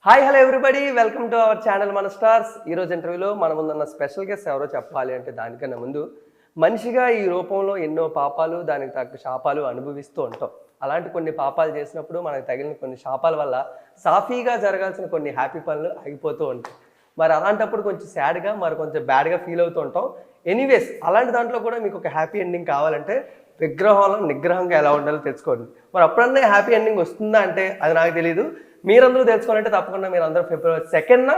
Hi hello everybody, welcome to our channel మన stars. ఈరోజు ఇంటర్వ్యూలో మన ముందున్న స్పెషల్ గెస్ట్ ఎవరో చెప్పాలి అంటే దానికన్నా ముందు మనిషిగా ఈ రూపంలో ఎన్నో పాపాలు దానికి తగ్గ శాపాలు అనుభవిస్తూ ఉంటాం. అలాంటి కొన్ని పాపాలు చేసినప్పుడు మనకు తగిలిన కొన్ని శాపాల వల్ల సాఫీగా జరగాల్సిన కొన్ని హ్యాపీ పనులు ఆగిపోతూ ఉంటాయి. మరి అలాంటప్పుడు కొంచెం సాడ్గా మరి కొంచెం బ్యాడ్గా ఫీల్ అవుతూ ఉంటాం. ఎనీవేస్ అలాంటి దాంట్లో కూడా మీకు ఒక హ్యాపీ ఎండింగ్ కావాలంటే విగ్రహంలో నిగ్రహంగా ఎలా ఉండాలో తెలుసుకోండి. మరి అప్పుడన్నా హ్యాపీ ఎండింగ్ వస్తుందా అంటే అది నాకు తెలియదు. మీరందరూ తెలుసుకోవాలంటే తప్పకుండా మీరు అందరూ February 2న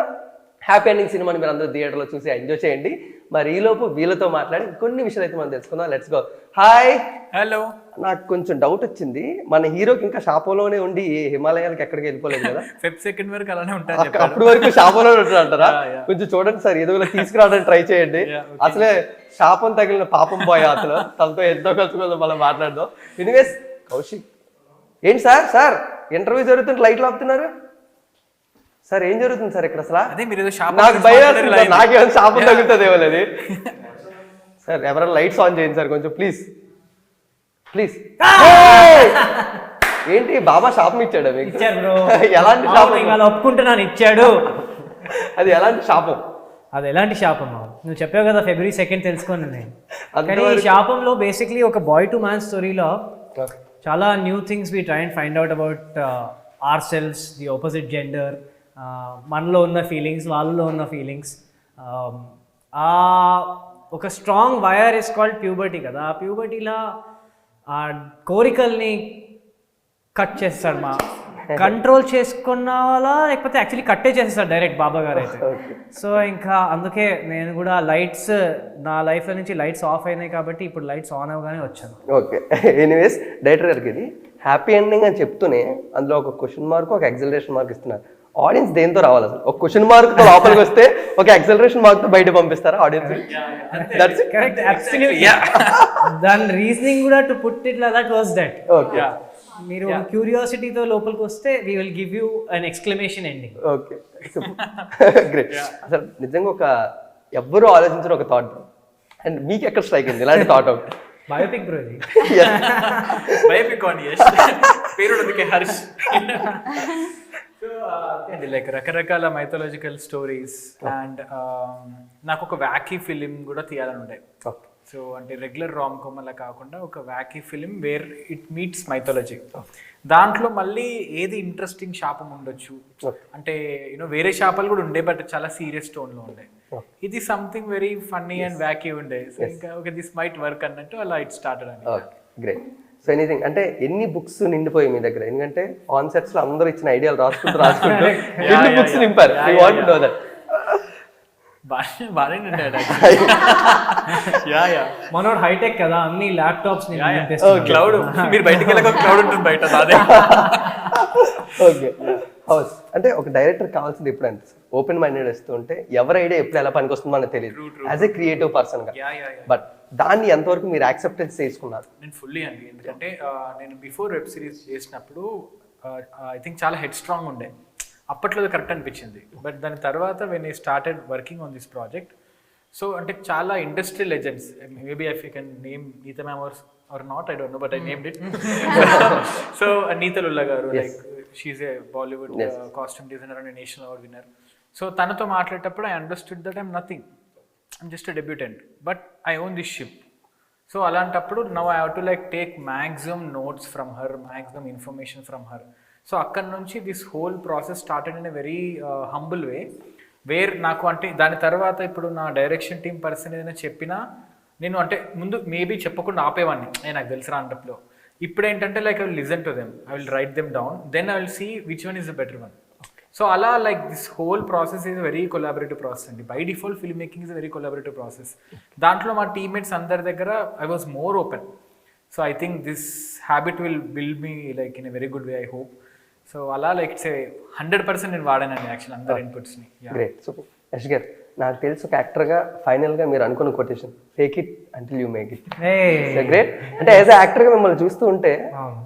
హ్యాపీ ఎండింగ్ సినిమాని మీరు అందరూ థియేటర్లో చూసి ఎంజాయ్ చేయండి. మరి ఈలోపు వీళ్ళతో మాట్లాడి కొన్ని విషయాలు అయితే మనం తెలుసుకుందాం. Let's go. హాయ్. హలో. నాకు కొంచెం డౌట్ వచ్చింది, మన హీరోకి ఇంకా షాపోలోనే ఉండి హిమాలయాలకు ఎక్కడికి వెళ్ళిపోలేదు కదా? Feb 2 వరకు అలానే ఉంటారు. అప్పటి వరకు షాపోలోనే ఉంటారంటారా? కొంచెం చూడండి సార్, ఎదుగులో తీసుకురావడానికి ట్రై చేయండి. అసలే శాపం తగిలిన పాపం పోయే అసలు తనతో ఎంతో కలుసుకుందాం, మనం మాట్లాడదాం. ఎనీవేస్ కౌశిక్, ఏంటి సార్ ఇంటర్వ్యూ జరుగుతుంటే లైట్లు ఆపుతున్నారు సార్? ఏం జరుగుతుంది సార్ ఇక్కడ అసలు? నాకు భయం, నాకేమైనా శాపం తగ్గుతుంది ఏమోలేదు సార్. ఎవరైనా లైట్స్ ఆన్ చేయండి సార్ కొంచెం ప్లీజ్. ఏంటి బాబా శాపం ఇచ్చాడు మీకు? ఎలాంటి శాపం? ఒప్పుకుంటున్నాను, ఇచ్చాడు. అది ఎలాంటి శాపం? అది ఎలాంటి శాపం? నువ్వు చెప్పావు కదా February 2 తెలుసుకోండి. కానీ ఈ శాపంలో బేసిక్లీ ఒక బాయ్ టు మ్యాన్ స్టోరీలో చాలా new things we try and find out about ourselves, the opposite gender, మనలో ఉన్న ఫీలింగ్స్, వాళ్ళలో ఉన్న ఫీలింగ్స్. ఒక strong wire is called puberty కదా. ఆ ప్యూబర్టీలో ఆ కోరికల్ని కట్ చేస్తాడు, కంట్రోల్ చేసుకున్న వాళ్ళ లేకపోతే యాక్చువల్లీ కట్టే చేసేస్తాడు డైరెక్ట్ బాబా గారు అయితే. సో ఇంకా అందుకే నేను కూడా లైట్స్, నా లైఫ్లో నుంచి లైట్స్ ఆఫ్ అయినాయి కాబట్టి ఇప్పుడు లైట్స్ ఆన్ అవ్వగానే వచ్చాను. ఓకే. ఎనీవేస్ డైరెక్టర్ గారికి ఇది హ్యాపీ ఎండింగ్ అని చెప్తూనే అందులో ఒక క్వశ్చన్ మార్క్, ఒక ఎక్సలరేషన్ మార్క్ ఇస్తున్నారు. ఆడియన్స్ దేంతో రావాలి అసలు? ఒక క్వశ్చన్ మార్క్ తో లోపలికి వస్తే ఒక ఎక్సలరేషన్ మార్క్ తో బయట పంపిస్తారా ఆడియన్స్? Correct, absolutely. దాని రీజనింగ్ కూడా to put it like that was that. Okay. మీరు క్యూరియాసిటీతో లోపలికి వస్తే we will give you an exclamation ending. Okay, great. అసలు నిజంగా ఒక ఎవ్వరూ ఆలోచించిన ఒక థాట్, అండ్ మీకు ఎక్కడ స్ట్రైక్ అయింది ఇలాంటి థాట్? అవుట్ బయోపిక్ బ్రో ఇది. బయోపిక్ ఆన్ యష్, పేరు అందుకే హర్ష్. అండి లైక్ రకరకాల మైథాలజికల్ స్టోరీస్ అండ్ నాకు ఒక వ్యాకీ ఫిలిం కూడా తీయాలని ఉండే. సో అంటే రెగ్యులర్ రామ్ కామ్ అలా కాకుండా ఒక wacky film where it meets mythology. దాంట్లో మళ్ళీ ఏది ఇంట్రెస్టింగ్ శాపం ఉండొచ్చు అంటే వేరే శాపాలు కూడా ఉండే బట్ చాలా సీరియస్ టోన్లో ఉండే. ఇది something very funny and wacky ఉండే. సో ఇంకా ఓకే దిస్ మైట్ వర్క్ అన్నట్టు అలా ఇట్ స్టార్టెడ్ అండి. గ్రేట్. సో ఎనీథింగ్ అంటే ఎన్ని బుక్స్ నిండిపోయి మీ దగ్గర? ఎందుకంటే ఆన్ సెట్స్ లో అందరూ ఇచ్చిన ఐడియాలు రాసుకుంటూ ఎన్ని బుక్స్ నింపారు? I want to know that. మనోడు హైటెక్ కదా, అన్ని ల్యాప్టాప్స్ క్లౌడ్. మీరు బయటికి వెళ్ళక క్లౌడ్ ఉంటుంది బయట. ఓకే. హౌస్ అంటే ఒక డైరెక్టర్ కావాల్సింది ఎప్పుడు అంటే ఓపెన్ మైండెడ్ వస్తూ ఉంటే ఎవరి ఐడియా ఎప్పుడు ఎలా పనికి వస్తుందో మనకు తెలియదు యాజ్ ఏ క్రియేటివ్ పర్సన్ గా. బట్ దాన్ని ఎంతవరకు మీరు యాక్సెప్టెన్స్ చేసుకున్నారు? నేను ఫుల్లీ అండి. ఎందుకంటే నేను బిఫోర్ వెబ్ సిరీస్ చేసినప్పుడు ఐ థింక్ చాలా హెడ్ స్ట్రాంగ్ ఉండే. అప్పట్లో కరెక్ట్ అనిపించింది. బట్ దాని తర్వాత when I started working on this project, so అంటే చాలా industry legends, maybe if you can name Neeta ma'am or not, I don't know, but I named it. So Neeta Lulla garu, like she's a Bollywood costume designer and national award winner. So తనతో మాట్లాడేటప్పుడు I understood that I'm nothing, I'm just a debutante but I own this ship. So అలాంటప్పుడు now I have to like take maximum notes from her, maximum information from her. So అక్కడ నుంచి this whole process started in a very humble way where నాకు అంటే దాని తర్వాత ఇప్పుడు నా direction team person ఏదైనా చెప్పినా నేను అంటే ముందు మేబీ చెప్పకుండా ఆపేవాడిని, నాకు తెలుసురా అంటప్పుడు. ఇప్పుడు ఏంటంటే like I will listen to them, I will write them down, then I will see which one is the better one. So అలా like this whole process is very collaborative process అండి. By default film making is very collaborative process. దాంట్లో మా teammates అందరి దగ్గర I was more open. So I think this habit will build me like in a very good way, I hope. So అలా like 100% నేను వాడానండి actual అందరి ఇన్పుట్స్ని. Great. So Yash గారు, నాకు తెలిసి ఒక యాక్టర్గా ఫైనల్గా మీరు అనుకున్న quotation fake it until you make it. Great. అంటే యాజ్ అ యాక్టర్గా మిమ్మల్ని చూస్తూ ఉంటే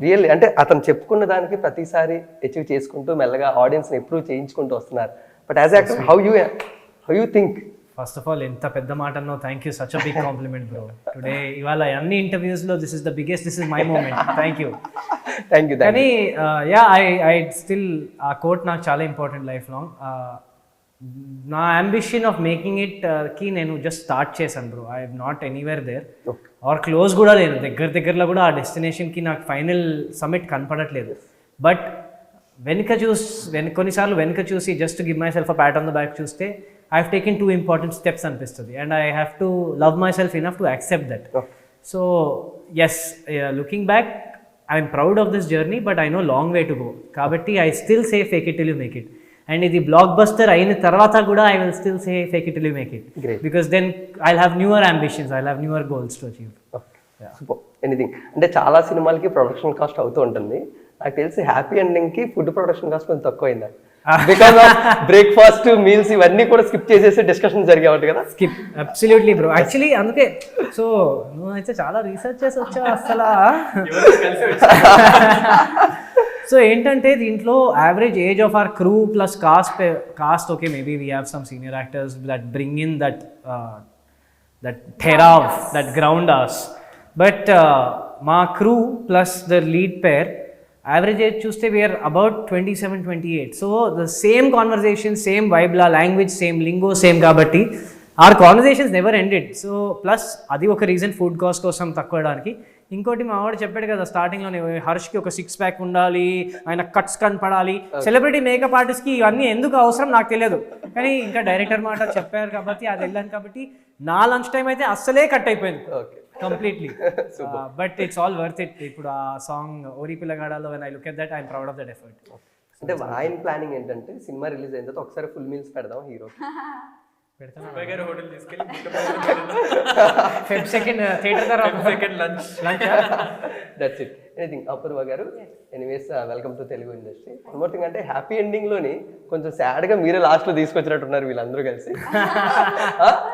రియల్లీ అంటే అతను చెప్పుకున్న దానికి ప్రతిసారి అచీవ్ చేసుకుంటూ మెల్లగా ఆడియన్స్ని ఇంప్రూవ్ చేయించుకుంటూ వస్తున్నారు. But as a actor how you think? First of all ఎంత పెద్ద మాట అన్నో, thank you, such a big compliment bro. Today ఇవాళ అన్ని ఇంటర్వ్యూస్లో this is the biggest, this is my moment. Thank you. Thank you. కానీ యా ఐ స్టిల్ ఆ quote నాకు చాలా ఇంపార్టెంట్ లైఫ్ లాంగ్. నా అంబిషన్ ఆఫ్ మేకింగ్ ఇట్ కి నేను జస్ట్ స్టార్ట్ చేశాను bro. I not anywhere there or close కూడా లేదు. దగ్గరలో కూడా ఆ డెస్టినేషన్కి నాకు ఫైనల్ సమిట్ కనపడట్లేదు. బట్ కొన్నిసార్లు వెనుక చూసి just give myself a pat on the back చూస్తే I have taken 2 important steps అనిపిస్తుంది. And I have to love myself enough to accept that. So yes, looking back I'm proud of this journey, but I know long way to go. కాబట్టి I still say fake it till you make it. And ఇది blockbuster అయిన తర్వాత కూడా I will still say fake it till you make it. Because then I have newer ambitions, I have newer goals to achieve. Super. Anything అంటే చాలా సినిమాలకి production cost అవుతూ ఉంటుంది. నాకు తెలిసి హ్యాపీ ఎండింగ్కి ఫుడ్ ప్రొడక్షన్ కాస్ట్ కొంచెం తక్కువైందా? బికాస్ ఆఫ్ బ్రేక్ఫాస్ట్ మీల్స్ ఇవన్నీ కూడా స్కిప్ చేసేసి డిస్కషన్ జరిగేవాటి కదా. స్కిప్ అబ్సల్యూట్లీ బ్రో. యాక్చువల్లీ అందుకే సో నువ్వైతే చాలా రీసెర్చ్ చేసి వచ్చావు అసలు. సో ఏంటంటే దీంట్లో average age of our crew plus cast okay, maybe we have some senior actors that bring in that therav, that ground us. But మా crew plus the lead pair average age చూస్తే we're about 27-28. So the same conversation, same వైబ్లా, language same, lingo same కాబట్టి our conversations never ended. So plus అది ఒక reason food cost కోసం తక్కువడానికి. ఇంకోటి మా వాడు చెప్పాడు కదా స్టార్టింగ్లోనే, హర్ష్కి ఒక 6 ప్యాక్ ఉండాలి, ఆయన కట్స్ కనపడాలి. సెలబ్రిటీ మేకప్ ఆర్టిస్ట్కి ఇవన్నీ ఎందుకు అవసరం నాకు తెలియదు, కానీ ఇంకా డైరెక్టర్ మాట చెప్పారు కాబట్టి అది వెళ్ళాను. కాబట్టి నా లంచ్ టైం అయితే అస్సలే కట్ అయిపోయింది completely. But it's all worth it. ఇప్పుడు ఆ సాంగ్ ఓరి పిల్లగాడాలో when I look at that I'm proud of that effort. అంటే ఆయన ప్లానింగ్ ఏంటంటే సినిమా రిలీజ్ అయిన తర్వాత ఒకసారి ఫుల్ మీల్స్ పెడదాం hero. That's it. Anything Apoorva garu, anyways welcome to Telugu industry. One more thing అంటే హ్యాపీ ఎండింగ్లోని కొంచెం సాడ్గా మీరే లాస్ట్లో తీసుకొచ్చినట్టున్నారు వీళ్ళందరూ కలిసి.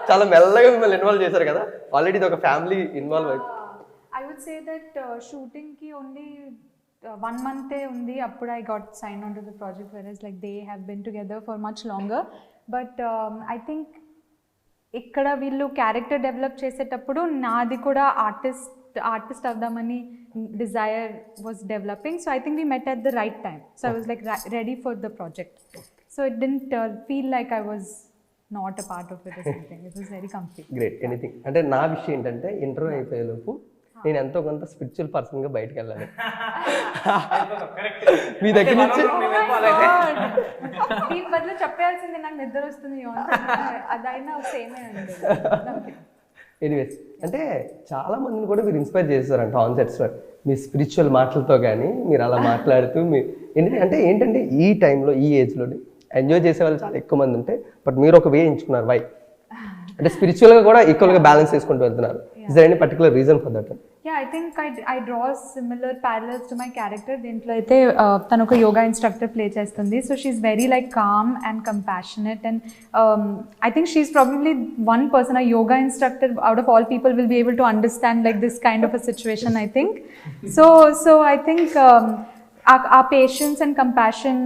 చాలా మెల్లగా మిమ్మల్ని ఇన్వాల్వ్ చేశారు కదా. ఆల్రెడీ ఇది ఒక ఫ్యామిలీ ఇన్వాల్వ్ అయి. I would say that shooting ki only 1 month undi appudu I got signed onto the project, whereas like they have been together for much longer. But I think ikkada villu character develop chesetappudu naadi kuda artist avdamani desire was developing. So I think we met at the right time. So I was like ready for the project. So it didn't feel like I was not a part of it or something. It was very comfy. Great. Anything అంటే నా విషయం ఏంటంటే interview అయిపోయేలోపు నేను ఎంతో కొంత spiritual పర్సన్గా బయటకు వెళ్ళాలి. మీ దగ్గర నుంచి దీని బదులు చెప్పాల్సింది నాకు నిద్ర వస్తుంది అదైనా సేమే అండి. ఎనీవేస్ అంటే చాలా మందిని కూడా మీరు ఇన్స్పైర్ చేస్తారంట ఆన్ సెట్స్లో మీ స్పిరిచువల్ మాటలతో. కానీ మీరు అలా మాట్లాడుతూ మీ అంటే ఏంటంటే ఈ టైంలో ఈ ఏజ్లో ఎంజాయ్ చేసే వాళ్ళు చాలా ఎక్కువ మంది ఉంటే, బట్ మీరు ఒక వే ఎంచుకున్నారు. వై అంటే స్పిరిచువల్గా కూడా ఈక్వల్గా బ్యాలెన్స్ చేసుకుంటూ వెళ్తున్నారు. Is there any particular reason for that? Yeah, I think I draw similar parallels to my character. Dintlo aithe tanu oka yoga instructor play chestundi. So she's very like calm and compassionate, and I think she's probably one person, a yoga instructor out of all people, will be able to understand like this kind of a situation, I think. So I think our patience and compassion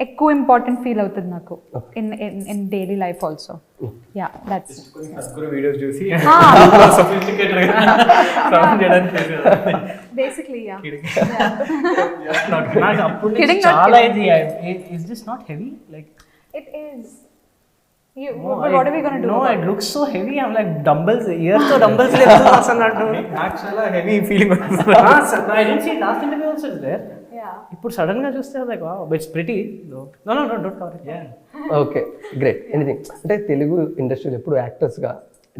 ఎక్కువ important feel అవుతుంది నాకు in daily life also. Yeah that's videos చూసి basically yeah చాలా ఇది. Is this not heavy? Like it is. What are we going to do? No, it looks so heavy. I'm like dumbbells. Ears to dumbbells level asanadu. Actually heavy feeling. I didn't see it last interview also is there. Yeah. ఇప్పుడు sudden గా చూస్తే like wow, it's pretty. No, don't cover it. Yeah. Okay, great. Anything అంటే తెలుగు ఇండస్ట్రీలో ఎప్పుడు యాక్టర్స్గా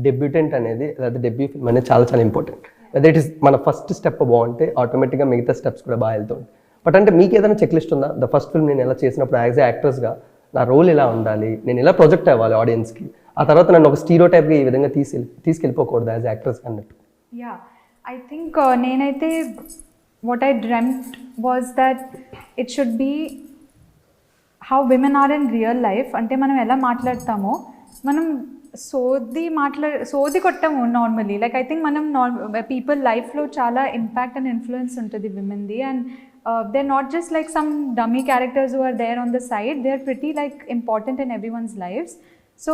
debutante అనేది లేదా debut film అనేది చాలా చాలా ఇంపార్టెంట్. అదే ఇట్ ఇస్ మన ఫస్ట్ స్టెప్ బాగుంటే ఆటోమేటిక్గా మిగతా స్టెప్స్ కూడా బాగా వెళ్తుంది. బట్ అంటే మీకు ఏదైనా చెక్ లిస్ట్ ఉందా? ద ఫస్ట్ ఫిల్మ్ నేను ఎలా చేసినప్పుడు యాజ్ ఏ యాక్టర్స్గా నా రోల్ ఎలా ఉండాలి, నేను ఎలా ప్రొజెక్ట్ అవ్వాలి ఆడియన్స్కి, ఆ తర్వాత నన్ను ఒక స్టీరియో టైప్గా ఈ విధంగా తీసుకెళ్ళిపోకూడదు యాజ్ యాక్టర్స్ అన్నట్టు. యా, ఐ థింక్ నేనైతే what I dreamt was that it should be how women are in real life. అంటే మనం ఎలా మాట్లాడతామో, మనం సోది కొట్టము నార్మలీ. లైక్ ఐ థింక్ మనం పీపుల్ లైఫ్లో చాలా ఇంపాక్ట్ అండ్ ఇన్ఫ్లుయెన్స్ ఉంటుంది విమెన్ది. And they're not just like some dummy characters who are there on the side. They're pretty like important in everyone's lives. So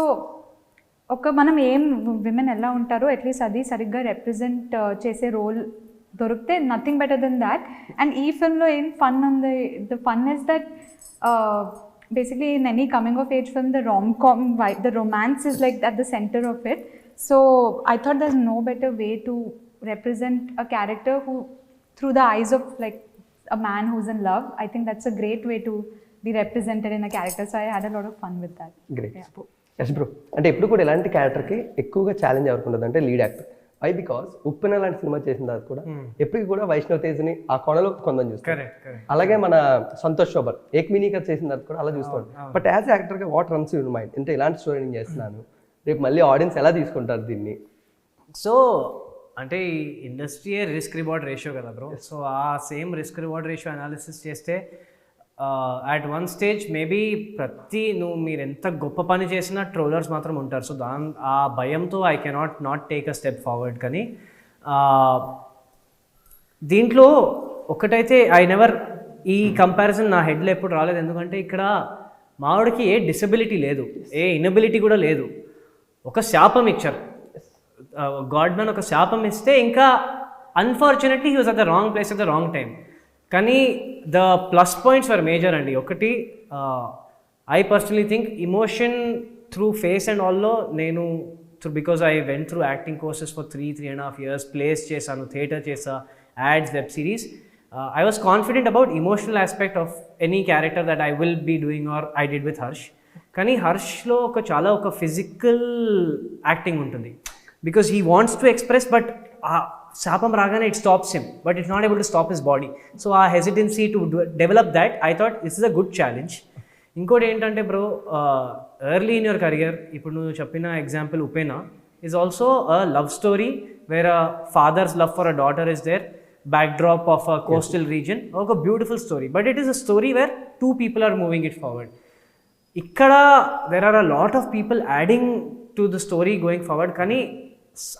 మనం ఏం విమెన్ ఎలా ఉంటారో at least అది సరిగ్గా రిప్రజెంట్ చేసే role dorukte nothing better than that. And ee film lo em fun on the fun is that basically in any coming of age film, the rom-com vibe, the romance is like at the center of it. So I thought there's no better way to represent a character who through the eyes of like a man who's in love. I think that's a great way to be represented in a character. So I had a lot of fun with that. Great. Yash bro, అంటే ఎప్పుడు కూడా ఇలాంటి క్యారెక్టర్కి ఎక్కువగా challenge ఎవరికి ఉంటుంది అంటే lead actor. Why because ఉప్పెన లాంటి సినిమా చేసిన తర్వాత కూడా ఎప్పటికి కూడా వైష్ణవ్ తేజ్ని ఆ కోణలో కొందని చూస్తాం. అలాగే మన సంతోష్ శోభన్ ఏక్మినీకర్ చేసిన తర్వాత కూడా అలా చూస్తాం. బట్ యాజ్ యాక్టర్గా వాట్ రన్స్ యువర్ మైండ్, అంటే ఇలాంటి స్టోరీ నేను చేస్తున్నాను, రేపు మళ్ళీ ఆడియన్స్ ఎలా తీసుకుంటారు దీన్ని? సో అంటే ఈ ఇండస్ట్రీయే రిస్క్ రివార్డ్ రేషియో కదా బ్రో. సో ఆ same risk reward ratio analysis చేస్తే అట్ వన్ స్టేజ్ మేబీ మీరు ఎంత గొప్ప పని చేసినా ట్రోలర్స్ మాత్రం ఉంటారు. సో ఆ భయంతో I cannot not take a step forward. కానీ దీంట్లో ఒకటైతే ఈ కంపారిజన్ నా హెడ్లో ఎప్పుడు రాలేదు. ఎందుకంటే ఇక్కడ మావిడికి ఏ డిసబిలిటీ లేదు, ఏ ఇనబిలిటీ కూడా లేదు. ఒక శాపం ఇచ్చారు, గాడ్ మ్యాన్ ఒక శాపం ఇస్తే ఇంకా unfortunately he was at the wrong place at the wrong time. కానీ the plus points were major అండి. ఒకటి I personally think emotion through face and ఆల్లో నేను because I went through acting courses for 3.5 years, plays చేశాను, theatre చేసా, ads, web series. I was confident about emotional aspect of any character that I will be doing or I did with Harsh. కానీ హర్ష్లో చాలా ఒక physical acting ఉంటుంది. Because he wants to express but ఆ శాపం రాగానే it stops him, but it's not able to stop his body. So ఆ hesitancy to develop that I thought this is a good challenge. ఇంకోటి ఏంటంటే bro, early in your career, ఇప్పుడు నువ్వు చెప్పిన example Uppena is also a love story where a father's love for a daughter is there, backdrop of a coastal region, ఒక beautiful story. But it is a story wear 2 people are moving it forward. ఇక్కడ there are a lot of people adding to the story going forward. కానీ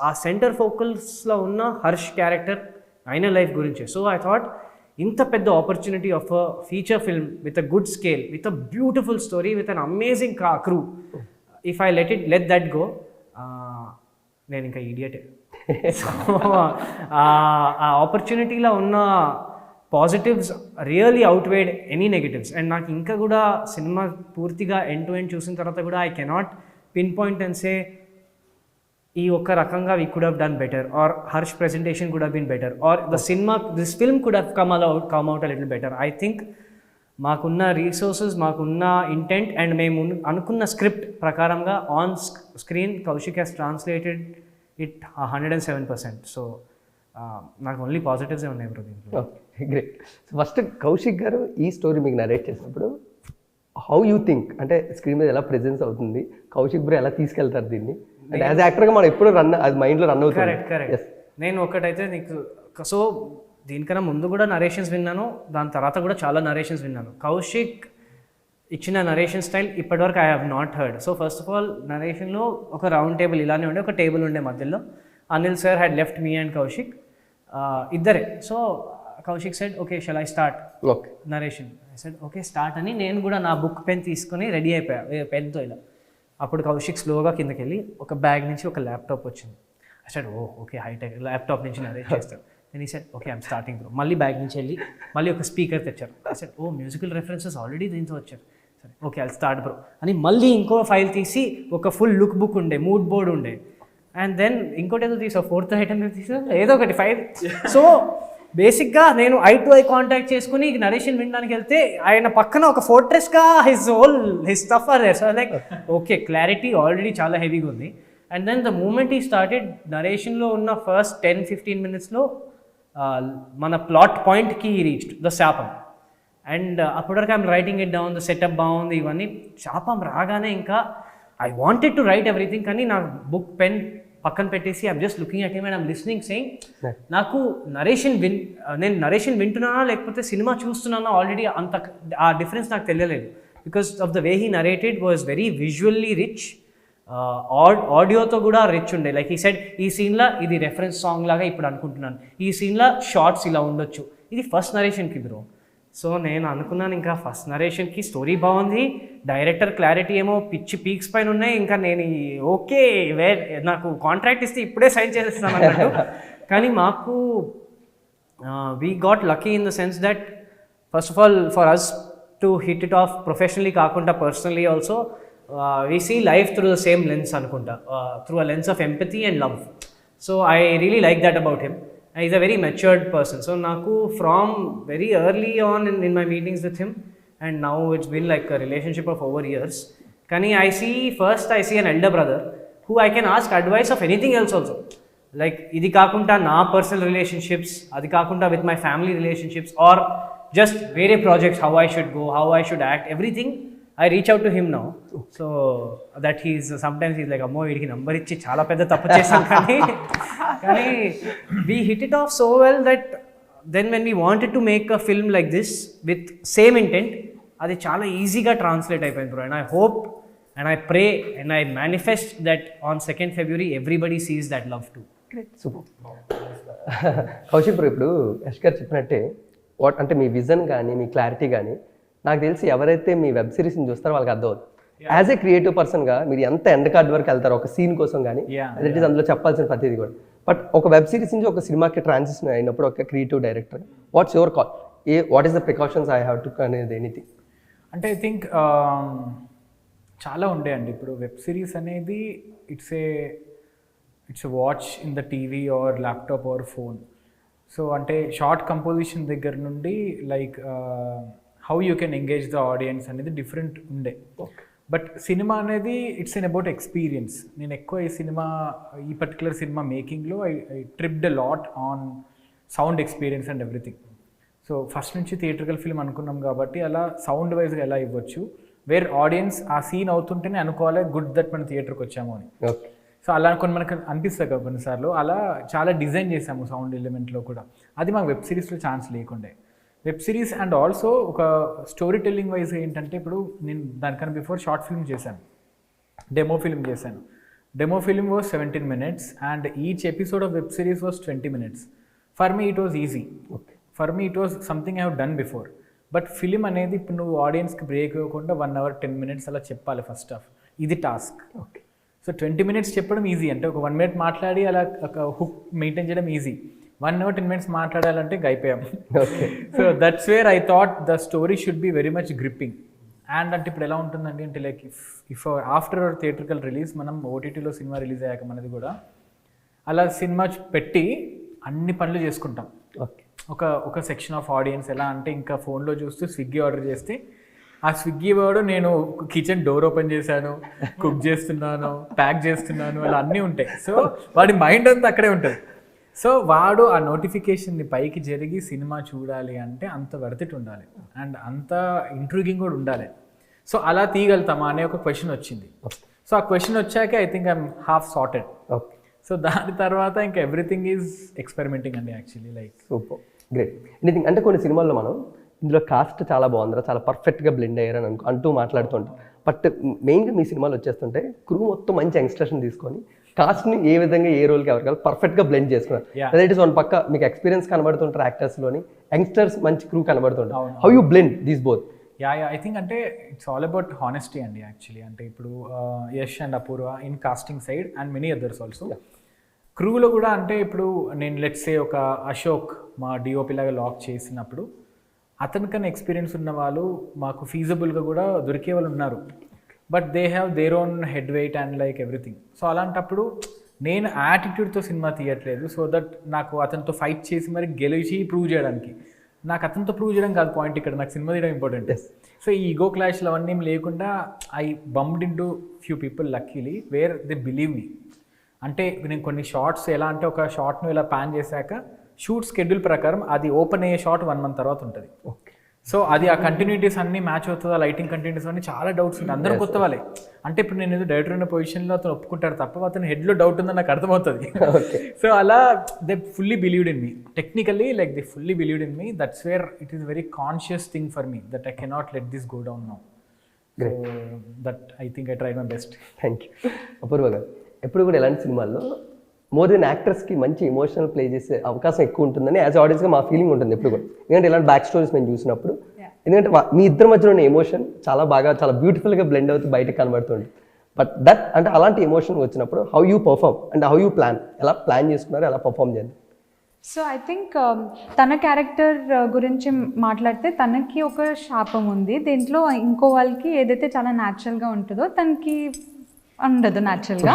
ఆ center ఫోకల్స్లో ఉన్న Harsh character ఆయన life గురించే. So I thought ఇంత పెద్ద opportunity of a feature film with a good scale, with a beautiful story, with an amazing crew, if I let that go, నేను ఇంకా ఈడియటే. సో ఆ ఆపర్చునిటీలో ఉన్న positives really outweighed any negatives. And నాకు ఇంకా కూడా సినిమా పూర్తిగా ఎండ్ టు ఎండ్ చూసిన తర్వాత కూడా I cannot pin point and say ఈ ఒక్క రకంగా we could have done better, or Harsh presentation could have been better, or this film could have come out a little better. I think మాకున్న resources, మాకున్న intent and మేము అనుకున్న script ప్రకారంగా on screen Kaushik has translated it 107%. So నాకు only పాజిటివ్సే ఉన్నాయి bro దీంట్లో. Great. First Kaushik గారు ఈ స్టోరీ మీకు నరేట్ చేసినప్పుడు హౌ యూ థింక్, అంటే స్క్రీన్ మీద ఎలా ప్రెజెన్స్ అవుతుంది, కౌశిక్ బ్రో ఎలా తీసుకెళ్తారు దీన్ని, అంటే యాజ్ యాక్టర్గా మనం ఎప్పుడు అది మైండ్లో రన్ అవుతుంది. కరెక్ట్. నేను ఒకటైతే నీకు, సో దీనికన్నా ముందు కూడా నరేషన్స్ విన్నాను, దాని తర్వాత కూడా చాలా నరేషన్స్ విన్నాను. కౌశిక్ ఇచ్చిన నరేషన్ స్టైల్ ఇప్పటివరకు I have not heard. So first of all నరేషన్లో ఒక రౌండ్ టేబుల్ ఇలానే ఉండే, ఒక టేబుల్ ఉండే మధ్యలో. Anil sir had left me and Kaushik, ఇద్దరే. So Kaushik said okay shall I start narration. I said okay start అని నేను కూడా నా బుక్ పెన్ తీసుకొని రెడీ అయిపోయా పెన్తో ఇలా. అప్పుడు కౌశిక్ స్లోగా కిందకి వెళ్ళి ఒక బ్యాగ్ నుంచి ఒక ల్యాప్టాప్ వచ్చింది. I said okay hi-tech laptop నుంచి నరేట్ చేస్తాను. నేను ఈ said okay I'm starting bro. మళ్ళీ బ్యాగ్ నుంచి వెళ్ళి మళ్ళీ ఒక స్పీకర్ తెచ్చారు. I said musical references already దీంతో వచ్చారు. సరే ఓకే ఐల్ స్టార్ట్ బ్రో అని మళ్ళీ ఇంకో ఫైల్ తీసి ఒక ఫుల్ లుక్ బుక్ ఉండే, మూడ్ బోర్డ్ ఉండే, అండ్ దెన్ ఇంకోటి ఏదో తీసా, 4th ఐటమ్ తీసా, ఏదో ఒకటి 5. సో బేసిక్గా నేను ఐ టు ఐ కాంటాక్ట్ చేసుకుని నరేషన్ వినడానికి వెళ్తే ఆయన పక్కన ఒక ఫోర్ట్రెస్గా his stuff are there. So like okay clarity already చాలా హెవీగా ఉంది. And then the moment he started, నరేషన్లో ఉన్న ఫస్ట్ 10-15 minutesలో మన ప్లాట్ పాయింట్కి రీచ్డ్ ద శాపం. అండ్ అప్పటివరకు I'm writing it down, the setup బాగుంది, ఇవన్నీ. శాపం రాగానే ఇంకా I wanted to write everything, కానీ నా బుక్ పెన్ పక్కన పెట్టేసి I'm just looking at him and I'm listening saying నాకు నేను నరేషన్ వింటున్నానా లేకపోతే సినిమా చూస్తున్నానా ఆల్రెడీ అంత ఆ డిఫరెన్స్ నాకు తెలియలేదు. Because of the way he narrated was very visually rich, ఆడియోతో కూడా రిచ్ ఉండే. లైక్ ఈ సెడ్ ఈ సీన్లో ఇది రెఫరెన్స్ సాంగ్ లాగా ఇప్పుడు అనుకుంటున్నాను, ఈ సీన్లో షార్ట్స్ ఇలా ఉండొచ్చు. ఇది ఫస్ట్ నరేషన్కి బ్రో. సో నేను అనుకున్నాను ఇంకా ఫస్ట్ నరేషన్కి స్టోరీ బాగుంది, డైరెక్టర్ క్లారిటీ ఏమో పిచ్చి పీక్స్ పైన ఉన్నాయి, ఇంకా నేను ఓకే నాకు కాంట్రాక్ట్ ఇస్తే ఇప్పుడే సైన్ చేసేస్తాను అన్నట్టు. కానీ మాకు we got lucky in the sense that, first of all, for us to hit it off professionally కాకుండా personally also, we see life through the same lens అనుకుంటా, through a lens of empathy and love. So I really like that about him. He's a very matured person. So naku from very early on in my meetings with him, and now it's been like a relationship of over years. Kani I see an elder brother who I can ask advice of anything else also. Like ఇది కాకుండా నా personal relationships, అది కాకుండా with my family relationships, or just వేరే projects, how I should go, how I should act, everything I reach out to him now. So that he's sometimes is like, అమ్మో వీడికి number ఇచ్చి చాలా పెద్ద తప్పు చేశాం, కానీ we hit it off so well that then when we wanted to make a film like this with same intent, అది చాలా ఈజీగా ట్రాన్స్లేట్ అయిపోయింది bro. And I hope and I pray and I manifest that on 2nd February everybody sees that love too. Super. Kaushik bro, ఇప్పుడు యష్ గారు చెప్పినట్టే అంటే మీ vision కానీ మీ clarity కానీ నాకు తెలిసి ఎవరైతే మీ వెబ్ సిరీస్ని చూస్తారో వాళ్ళకి అర్థమవుతుంది. యాజ్ ఏ క్రియేటివ్ పర్సన్గా మీరు ఎంత ఎండ్ కార్డ్ వరకు వెళ్తారో ఒక సీన్ కోసం కానీ, దట్ ఈస్ అందులో చెప్పాల్సిన ప్రతిదీ కూడా. బట్ ఒక వెబ్ సిరీస్ నుంచి ఒక సినిమాకి ట్రాన్సిషన్ అయినప్పుడు ఒక creative director, what's your call, what is the precautions I have to అనేది ఎనీథింగ్? అంటే ఐ థింక్ చాలా ఉండే అండి. ఇప్పుడు వెబ్ సిరీస్ అనేది it's a watch in the TV or laptop or phone. So అంటే షార్ట్ కంపోజిషన్ దగ్గర నుండి like how you can engage the audience అనేది డిఫరెంట్ ఉండే. బట్ సినిమా అనేది ఇట్స్ ఎన్ అబౌట్ ఎక్స్పీరియన్స్. నేను ఎక్కువ ఈ particular cinema మేకింగ్లో I tripped a lot on sound experience and everything. So first నుంచి థియేట్రికల్ ఫిల్మ్ అనుకున్నాం కాబట్టి అలా సౌండ్ వైజ్గా ఎలా ఇవ్వచ్చు, వేర్ ఆడియన్స్ ఆ సీన్ అవుతుంటేనే అనుకోవాలి గుడ్ దట్ మనం థియేటర్కి వచ్చాము అని. సో అలా మనకు అనిపిస్తుంది కదా కొన్నిసార్లు. అలా చాలా డిజైన్ చేసాము సౌండ్ ఎలిమెంట్లో కూడా. అది మాకు వెబ్ సిరీస్లో ఛాన్స్ లేకుండే. వెబ్ సిరీస్ అండ్ ఆల్సో ఒక స్టోరీ టెల్లింగ్ వైజ్ ఏంటంటే, ఇప్పుడు నేను దానికన్నా బిఫోర్ షార్ట్ ఫిల్మ్ చేశాను, డెమో ఫిల్మ్ చేశాను. Demo film was 17 minutes and each episode of web series was 20 minutes. For me it was easy. For me it was something I have done before. But film అనేది ఇప్పుడు నువ్వు ఆడియన్స్కి break ఇవ్వకుండా 1 hour 10 minutes అలా చెప్పాలి first half, ఇది task. So 20 minutes చెప్పడం easy, అంటే ఒక 1 minute మాట్లాడి అలా ఒక హుక్ మెయింటైన్ చేయడం ఈజీ. 1 hour 10 minutes మాట్లాడాలంటే అయిపోయాం. So that's where I thought the story should be very much gripping. And అంటే ఇప్పుడు ఎలా ఉంటుందండి అంటే, like if after theatrical release మనం ఓటీటీలో సినిమా రిలీజ్ అయ్యాక మనది కూడా అలా సినిమా పెట్టి అన్ని పనులు చేసుకుంటాం. ఒక సెక్షన్ ఆఫ్ ఆడియన్స్ ఎలా అంటే, ఇంకా ఫోన్లో చూస్తూ స్విగ్గీ ఆర్డర్ చేస్తే ఆ స్విగ్గీ వాడు నేను కిచెన్ డోర్ ఓపెన్ చేశాను, కుక్ చేస్తున్నాను, ప్యాక్ చేస్తున్నాను, అలా అన్నీ ఉంటాయి. సో వాడి మైండ్ అంతా అక్కడే ఉంటుంది. సో వాడు ఆ నోటిఫికేషన్ని పైకి జరిగి సినిమా చూడాలి అంటే అంత వర్తిట్ ఉండాలి అండ్ అంత ఇంట్రూగింగ్ కూడా ఉండాలి. సో అలా తీయగలుగుతామా అనే ఒక క్వశ్చన్ వచ్చింది. సో ఆ క్వశ్చన్ వచ్చాక I think I'm half sorted. So దాని తర్వాత ఇంకా ఎవ్రీథింగ్ ఈజ్ ఎక్స్పెరిమెంటింగ్ అండి actually. Like super great. Anything అంటే కొన్ని సినిమాల్లో మనం ఇందులో కాస్ట్ చాలా బాగుందిరా, చాలా పర్ఫెక్ట్గా బ్లెండ్ అయ్యారని అంటూ మాట్లాడుతుంటాం. బట్ మెయిన్గా మీ సినిమాలు వచ్చేస్తుంటే క్రూ మొత్తం మంచి యంగ్స్టర్స్ని తీసుకొని కాస్ట్ని ఏ విధంగా ఏ రోల్కి ఎవరికి పర్ఫెక్ట్గా బ్లెండ్ చేసుకున్నారు. దట్ ఈస్ వన్ పక్క మీకు ఎక్స్పీరియన్స్ కనబడుతుంటారు యాక్టర్స్లోని, యంగ్స్టర్స్ మంచి క్రూ కనబడుతుంటారు. How you blend these both? I think అంటే ఇట్స్ ఆల్ అబౌట్ హానెస్టీ అండి యాక్చువల్లీ. అంటే ఇప్పుడు Yash and Apoorva in casting side and many others also. క్రూలో కూడా అంటే ఇప్పుడు నేను లెట్స్ సే ఒక అశోక్ మా డిఓపి లాగా లాక్ చేసినప్పుడు అతనికన్నా ఎక్స్పీరియన్స్ ఉన్న వాళ్ళు మాకు ఫీజబుల్గా కూడా దొరికే వాళ్ళు ఉన్నారు. But they have their own head weight and like everything. So అలాంటప్పుడు నేను యాటిట్యూడ్తో సినిమా తీయట్లేదు, సో దట్ నాకు అతనితో ఫైట్ చేసి మరి గెలిచి ప్రూవ్ చేయడానికి, నాకు అతనితో ప్రూవ్ చేయడం కాదు పాయింట్ ఇక్కడ, నాకు సినిమా తీయడం ఇంపార్టెంట్. సో ఈ ఈగో క్లాష్లు అవన్నీ లేకుండా I bumped into few people luckily where they believe me. అంటే నేను కొన్ని షార్ట్స్ ఎలా అంటే, ఒక షార్ట్ను ఇలా ప్లాన్ చేశాక షూట్ స్కెడ్యూల్ ప్రకారం అది ఓపెన్ అయ్యే షార్ట్ 1 month తర్వాత ఉంటుంది. సో అది ఆ కంటిన్యూటీస్ అన్నీ మ్యాచ్ అవుతుందా, లైటింగ్ కంటిన్యూటీస్ అన్నీ చాలా డౌట్స్ ఉంటాయి. అందరూ కొత్త వాళ్ళే. అంటే ఇప్పుడు నేను ఏదో డైరెక్టర్ ఉన్న పొజిషన్లో అతను ఒప్పుకుంటాడు తప్ప అతను హెడ్లో డౌట్ ఉందని నాకు అర్థమవుతుంది. సో అలా they fully believed in me technically, like they fully believed in me. That's where it is very conscious thing for me that I cannot let this go down now. So that I think I tried my best. Thank you. Apoorva garu, ఎప్పుడు కూడా ఇలాంటి సినిమాల్లో more than యాక్టర్స్కి మంచి emotional play చేసే అవకాశం ఎక్కువ ఉంటుందని as ఆడియన్స్గా మా ఫీలింగ్ ఉంటుంది ఎప్పుడు కూడా. ఎందుకంటే ఇలాంటి బ్యాక్ స్టోరీస్ మేము చూసినప్పుడు, ఎందుకంటే మీ ఇద్దరి మధ్యలో ఉన్న ఎమోషన్ చాలా బాగా చాలా బ్యూటిఫుల్గా బ్లెండ్ అవుతూ బయటకు కనబడుతుంది. బట్ దట్ అంటే అలాంటి ఎమోషన్ వచ్చినప్పుడు how you perform and how you plan, ఎలా ప్లాన్ చేసుకున్నారు, ఎలా పర్ఫామ్ చేయాలి? సో ఐ థింక్ తన క్యారెక్టర్ గురించి మాట్లాడితే తనకి ఒక శాపం ఉంది. దీంట్లో ఇంకో వాళ్ళకి ఏదైతే చాలా న్యాచురల్గా ఉంటుందో తనకి ఉండదు న్యాచురల్గా.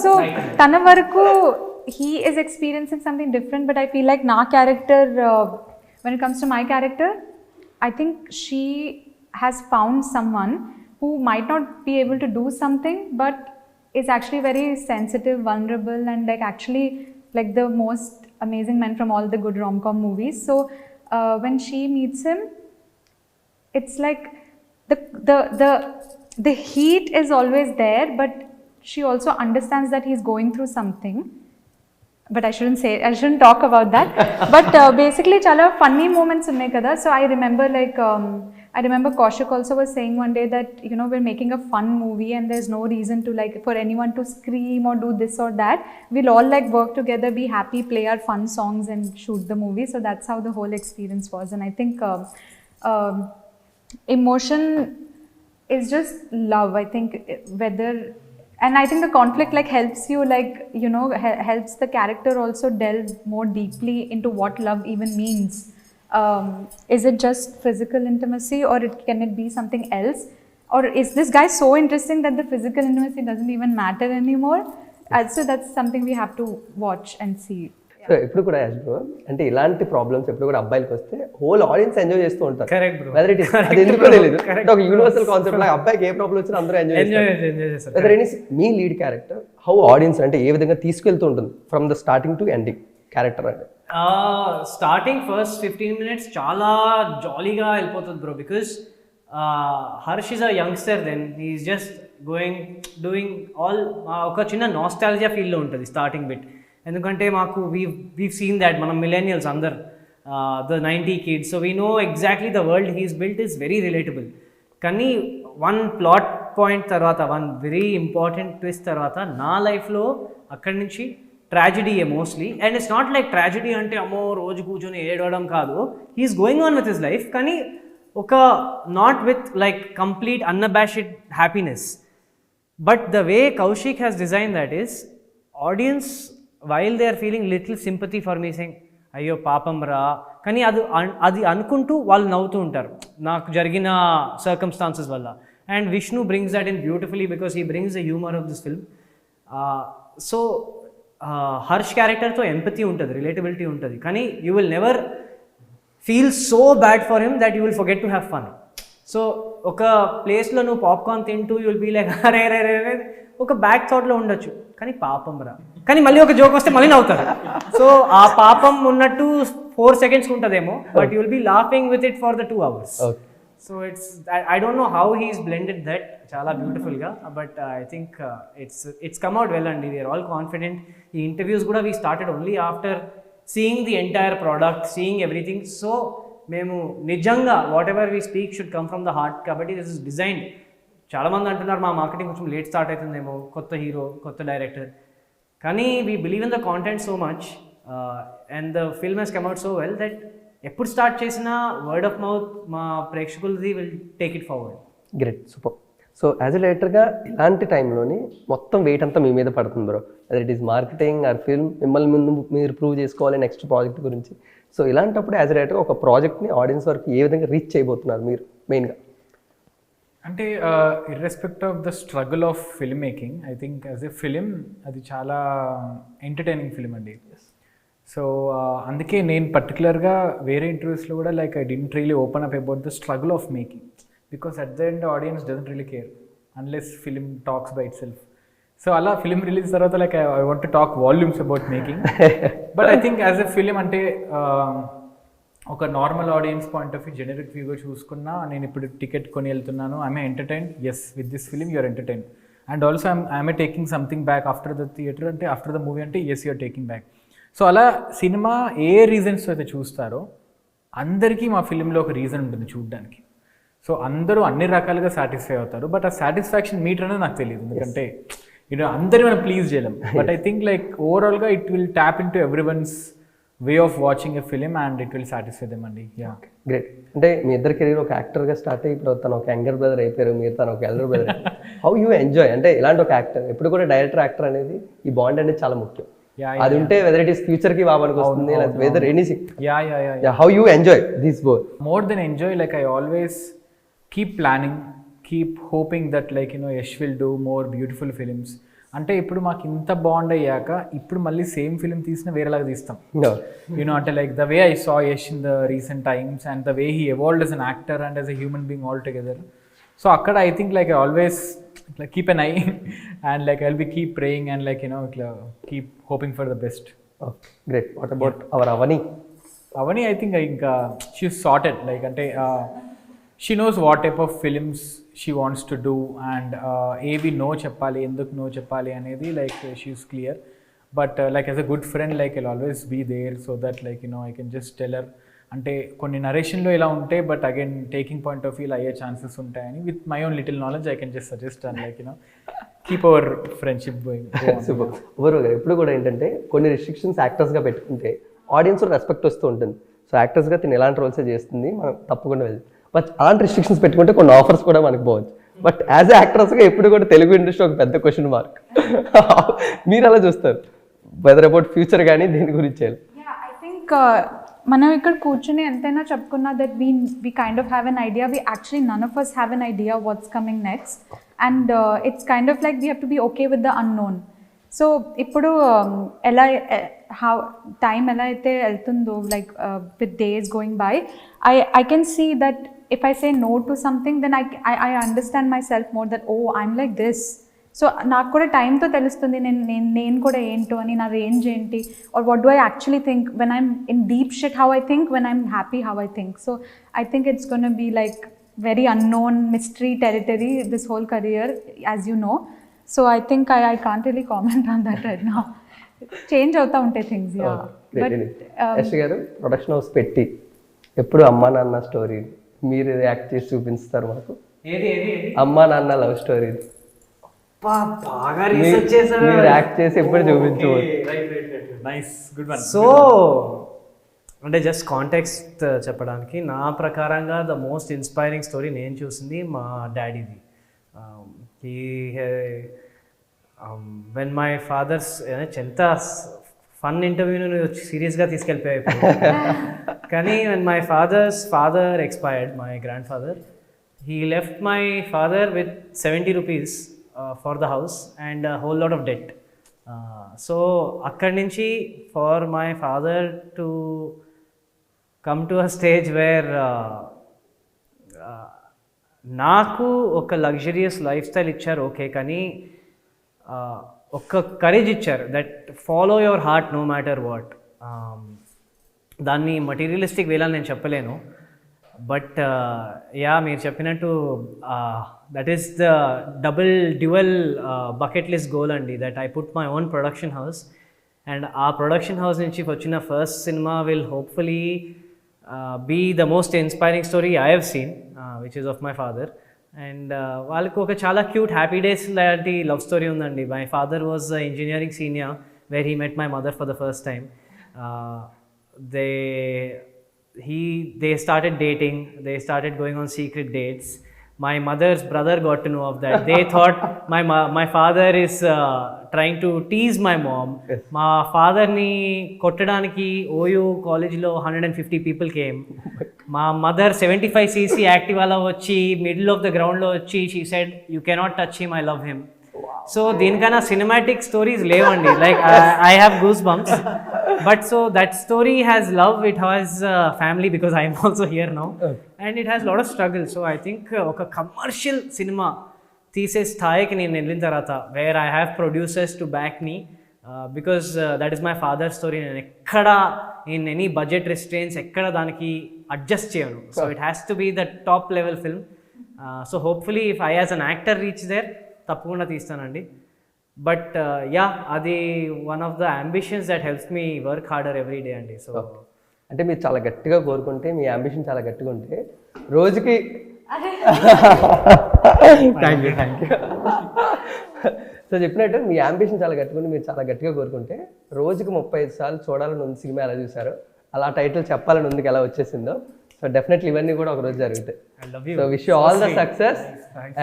సో తన వరకు he is experiencing something different. But I feel like నా character, when it comes to my character, I think she has found someone who might not be able to do something but is actually very sensitive, vulnerable, and like actually like the most amazing man from all the good rom-com movies. So when she meets him, it's like the heat is always there, but she also understands that he's going through something. But I shouldn't talk about that. But basically chala funny moments unnai kada. So I remember Kowshik also was saying one day that, you know, we're making a fun movie and there's no reason to like for anyone to scream or do this or that. We'll all like work together, be happy, play our fun songs and shoot the movie. So that's how the whole experience was. And I think emotion is just love. I think and I think the conflict like helps you, like, you know, helps the character also delve more deeply into what love even means. Is it just physical intimacy, or can it be something else? Or is this guy so interesting that the physical intimacy doesn't even matter anymore? So that's something we have to watch and see. So ఎప్పుడు కూడా ash bro, అంటే ఇలాంటి problems ఎప్పుడు కూడా అబ్బాయిలకు వస్తే whole audience enjoy చేస్తూ ఉంటారు. Correct bro. Whether it is అది ఎందుకో తెలియదు, అంటే ఒక యూనివర్సల్ కాన్సెప్ట్ లాగా అబ్బాయికి ఏ ప్రాబ్లం వచ్చినా అందరూ ఎంజాయ్ చేస్తారు. వెదర్ ఎనీ మీ లీడ్ క్యారెక్టర్ హౌ ఆడియన్స్ అంటే ఏ విధంగా తీసుకెళ్తూ ఉంటుంది from the starting to ending character అంటే? స్టార్టింగ్ ఫస్ట్ 15 minutes చాలా జాలీగా వెళ్ళిపోతుంది bro, because Harsh is a youngster, then he's just doing all. ఒక చిన్న నాస్టాలజియా ఫీల్లో ఉంటుంది స్టార్టింగ్ బిట్. ఎందుకంటే మాకు వీవ్ సీన్ దాట్, మనం మిలేనియల్స్ అందరు, the 90 kids, so we know exactly the world he's built is very relatable. కానీ వన్ ప్లాట్ పాయింట్ తర్వాత, వన్ వెరీ ఇంపార్టెంట్ ట్విస్ట్ తర్వాత నా లైఫ్లో అక్కడి నుంచి ట్రాజడీయే mostly. And it's not like tragedy అంటే అమ్మో రోజు కూర్చొని ఏడవడం కాదు. He's going on with his life, కానీ ఒక not with like complete unabashed happiness. But the way Kaushik has design that is, audience while they are feeling little sympathy for me, saying అయ్యో పాపం రా, కానీ అది అనుకుంటూ వాళ్ళు నవ్వుతూ ఉంటారు నాకు జరిగిన సర్కమ్స్టాన్సెస్ వల్ల. And Vishnu brings that in beautifully because he brings the humour of this film. So Harsh క్యారెక్టర్తో ఎంపతి ఉంటుంది, రిలేటబిలిటీ ఉంటుంది, కానీ you will never feel so bad for him that you will forget to have fun. So ఒక ప్లేస్లో నువ్వు popcorn తింటూ you will be like అరే రే రే, ఒక బ్యాక్ థాట్లో ఉండొచ్చు, కానీ పాపం రా, కానీ మళ్ళీ ఒక జోక్ వస్తే మళ్ళీ నవ్వుతారు. సో ఆ పాపం ఉన్నట్టు 4 seconds ఉంటుందేమో, but you will be laughing with it for the 2 hours. So it's I don't know how he's blended that చాలా బ్యూటిఫుల్గా, but I think it's come out well అండి. We're all confident. ఈ interviews కూడా we started only after seeing the entire product, seeing everything. So మేము నిజంగా whatever we speak should come from the heart. కాబట్టి this is designed. చాలామంది అంటున్నారు మా marketing కొంచెం లేట్ స్టార్ట్ అవుతుందేమో, కొత్త హీరో, కొత్త డైరెక్టర్, కానీ we believe in the content so much and the film has come out so well that ఎప్పుడు స్టార్ట్ చేసినా వర్డ్ ఆఫ్ మౌత్ మా ప్రేక్షకులది will take it forward. Great, super. So as a డైరెక్టర్గా ఇలాంటి టైంలోని మొత్తం వెయిట్ అంతా మీ మీద పడుతుంది బ్రో, అదే it is marketing or film, మిమ్మల్ని ముందు మీరు ప్రూవ్ చేసుకోవాలి నెక్స్ట్ ప్రాజెక్ట్ గురించి. సో ఇలాంటప్పుడు యాజ్ ఎ డైరెక్టర్గా ఒక ప్రాజెక్ట్ని ఆడియన్స్ వరకు ఏ విధంగా రీచ్ చేయబోతున్నారు మీరు మెయిన్గా? అంటే irrespect of the struggle of film making, I think as a film అది చాలా ఎంటర్టైనింగ్ ఫిలిం అండి. సో అందుకే నేను పర్టికులర్గా వేరే ఇంటర్వ్యూస్లో కూడా like I didn't really open up about the struggle of making, because at the end audience doesn't really care unless film talks by itself. So అలా ఫిలిం రిలీజ్ తర్వాత like I want to talk volumes about making. But I think as a film అంటే ఒక normal audience point of view, generic వ్యూగా చూసుకున్నా, నేను ఇప్పుడు ticket కొని వెళ్తున్నాను, I'm entertained, yes with this film you're entertained. And also I'm taking something back after the theatre, అంటే after the movie అంటే yes you're taking back. So అలా సినిమా ఏ రీజన్స్ అయితే చూస్తారో అందరికీ మా ఫిలింలో ఒక రీజన్ ఉంటుంది చూడడానికి. సో అందరూ అన్ని రకాలుగా సాటిస్ఫై అవుతారు, బట్ ఆ సాటిస్ఫాక్షన్ మీటర్ అనేది నాకు తెలియదు, ఎందుకంటే అందరినీ మనం ప్లీజ్ చేయలేం. బట్ ఐ థింక్ లైక్ ఓవరాల్గా it will tap into everyone's way of watching a film and it will satisfy them అండి. Yeah, great. అంటే మీ ఇద్దరు కెరీర్ ఒక యాక్టర్గా స్టార్ట్ అయ్యి ఇప్పుడు తను ఒక యంగర్ బ్రదర్ అయిపోయారు, మీరు తను ఒక elder brother. How you enjoy అంటే ఇలాంటి ఒక యాక్టర్, ఎప్పుడు కూడా డైరెక్టర్ యాక్టర్ అనేది ఈ బాండ్ అనేది చాలా ముఖ్యం. అది ఉంటే వెదర్ ఇట్ ఈస్ ఫ్యూచర్ కి బాగా వస్తుంది, whether anything. Yeah. How you enjoy this both? More than enjoy, like I always keep planning, keep hoping that like Yash will do more beautiful films. అంటే ఇప్పుడు మాకు ఇంత బాండ్ అయ్యాక ఇప్పుడు మళ్ళీ సేమ్ ఫిలిం తీసినా వేరేలాగా తీస్తాం. అంటే like the way I saw Yash in the recent times and the way he evolved as an actor and as a human being altogether. So అక్కడ I think like I always like keep an eye and like I'll be keep praying and like keep hoping for the best. Okay, great. What about our Avani? I think she's sorted, like ante she knows what type of films she wants to do and ఏవి no చెప్పాలి, ఎందుకు no చెప్పాలి అనేది like she's clear. But like as a good friend, like I'll always be there so that like I can just tell her అంటే కొన్ని నరేషన్లో ఇలా ఉంటాయి, but again taking point of వ్యూలో అయ్యే ఛాన్సెస్ ఉంటాయని with my own little knowledge I can just suggest and like keep our friendship going. Super. Over ఎప్పుడు కూడా ఏంటంటే కొన్ని రిస్ట్రిక్షన్స్ యాక్టర్స్గా పెట్టుకుంటే ఆడియన్స్ రెస్పెక్ట్ వస్తూ ఉంటుంది. సో యాక్టర్స్గా తిని ఎలాంటి రోల్సే చేస్తుంది, మనం తప్పకుండా వెళ్తాం. బట్ అలాంటి రిస్ట్రిక్షన్స్ పెట్టుకుంటే కొన్ని ఆఫర్స్ కూడా మనకు పోవచ్చు. బట్ యాజ్ ఎ యాక్టర్స్గా ఎప్పుడు కూడా తెలుగు ఇండస్ట్రీ ఒక పెద్ద క్వశ్చన్ మార్క్. మీరు అలా చూస్తారు వెదర్ అబౌట్ ఫ్యూచర్ కానీ దీని గురించి? ఐ థింక్ మనం ఇక్కడ కూర్చుని ఎంతైనా చెప్పుకున్నా that we kind of have an idea, we actually none of us have an idea what's coming next and it's kind of like we have to be okay with the unknown. So ఇప్పుడు ఎలా time ఎలా అయితే వెళ్తుందో like with days going by, I can see that if I say no to something, then I understand myself more that I'm like this. So నాకు కూడా టైంతో తెలుస్తుంది నేను కూడా ఏంటో అని, నా రేంజ్ ఏంటి, or what do I actually think when I'm in deep shit, how I think when I'm happy, how I think. So I think it's gonna be like very unknown mystery territory this whole career, as you know. So I think I can't really comment on that right now. Change అవుతూ ఉంటాయి things. But Yash గారు production house పెట్టి ఎప్పుడు అమ్మా నాన్న story మీరు act చేసి చూపిస్తారు మాకు. అమ్మా నాన్న లవ్ స్టోరీ బాగా రీసెర్చ్ చేశారు, మీరు యాక్ట్ చేసి ఎప్పుడు చూపించవచ్చు. సో అంటే జస్ట్ కాంటెక్స్ట్ చెప్పడానికి, నా ప్రకారంగా ద మోస్ట్ ఇన్స్పైరింగ్ స్టోరీ నేను చూసింది మా డాడీది. వెన్ మై ఫాదర్స్ ఎంత ఫన్ ఇంటర్వ్యూని సీరియస్గా తీసుకెళ్ళిపోయాయి కానీ when my father expired, my grand father, he left my father with 70 rupees for the house and a whole lot of debt. So akkadi nunchi for my father to come to a stage where నాకు ఒక luxurious lifestyle ఇచ్చారు okay, కానీ ఒక courage ఇచ్చారు that follow your heart no matter what. దాన్ని materialistic వేలా నేను చెప్పలేను, బట్ యా మీరు చెప్పినట్టు that is the dual bucket list goal అండి, that I put my own production house and ఆ ప్రొడక్షన్ హౌస్ నుంచి వచ్చిన first cinema will hopefully be the most inspiring story I have seen which is of my father. And వాళ్ళకు ఒక చాలా cute happy days లాంటి love story ఉందండి. My father was engineering senior where he met my mother for the first time. They started dating, they started going on secret dates. My mother's brother got to know of that. They thought my father is trying to tease my mom. Yes. Ma father ni kottadaniki OU college lo 150 people came. Ma mother 75cc Activa lo vachi middle of the ground lo vachi she said you cannot touch him, I love him. So దీనికన్నా cinematic stories లేవండి, like I have goose bumps. But so that story has love, it has family because I'm also here now and it has lot of struggle. So I think ఒక commercial cinema తీసే స్థాయికి నేను వెళ్ళిన తర్వాత where I have producers to back me because that is my father story. నేను ఎక్కడ in any budget రెస్ట్రెయిన్స్ ఎక్కడ దానికి అడ్జస్ట్ చేయను. So it has to be the top level film. So hopefully if I as an actor reach there తప్పకుండా తీస్తానండి. But yeah అది one of the ambitions that helps me work harder every day అండి. So అంటే మీరు చాలా గట్టిగా కోరుకుంటే, మీ ambition చాలా గట్టిగా ఉంటే రోజుకి థ్యాంక్ యూ సో చెప్పినట్టు మీ అంబిషన్ చాలా గట్టిగా ఉంటే, మీరు చాలా గట్టిగా కోరుకుంటే రోజుకి 35 సార్లు చూడాలని ఉంది సినిమా ఎలా చూసారో, అలా టైటిల్ చెప్పాలని ఉంది ఎలా వచ్చేసిందో. సో డెఫినెట్లీ ఇవన్నీ కూడా ఒకరోజు జరుగుతాయి. So wish you all the success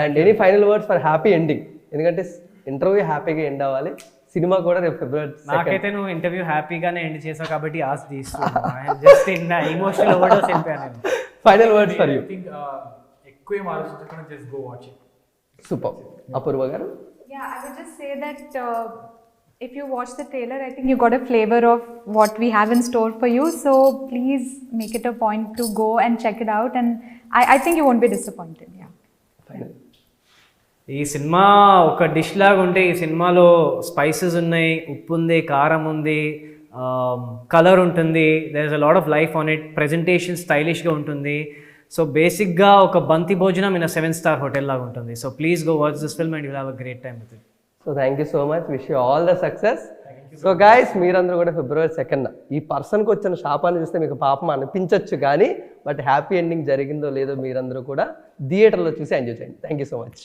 and any final words for happy ending. ఎందుకంటే ఇంటర్వ్యూ హ్యాపీగా ఎండ్ అవ్వాలి, సినిమా కూడా రేపు ఫిబ్రవరి నాకైతే నువ్వు ఇంటర్వ్యూ హ్యాపీగానే ఎండ్ చేసావు కాబట్టి ఆస్ తీసుకున్నా జస్ట్ ఇన్ ఇమోషనల్ ఓవర్డోస్ వెళ్ళిపోయాను నేను. Final words for you. I think ఎక్కువ ఏం ఆలోచించకుండా just go watch it. Super. Apoorva garu? Yeah, I would just say that if you watch the trailer, I think you got a flavor of what we have in store for you. So please make it a point to go and check it out, and I think you won't be disappointed. Yeah. Final. ఈ cinema ఒక dish లాగా ఉంటే ఈ సినిమాలో spices ఉన్నాయి, ఉప్పు ఉంది, కారం ఉంది, కలర్ ఉంటుంది, there is a lot of life on it, presentation స్టైలిష్గా ఉంటుంది. సో బేసిక్గా ఒక బంతి భోజనం ఇన్ 7-star హోటల్ లాగా ఉంటుంది. So please go watch this film and you have a great time with it. So thank you so much, wish you all the success. So guys, మీరందరూ కూడా ఫిబ్రవరి 2న ఈ పర్సన్కి వచ్చిన శాపాన్ని చూస్తే మీకు పాపం అనిపించవచ్చు కానీ బట్ హ్యాపీ ఎండింగ్ జరిగిందో లేదో మీరందరూ కూడా థియేటర్లో చూసి ఎంజాయ్ చేయండి. Thank you so much.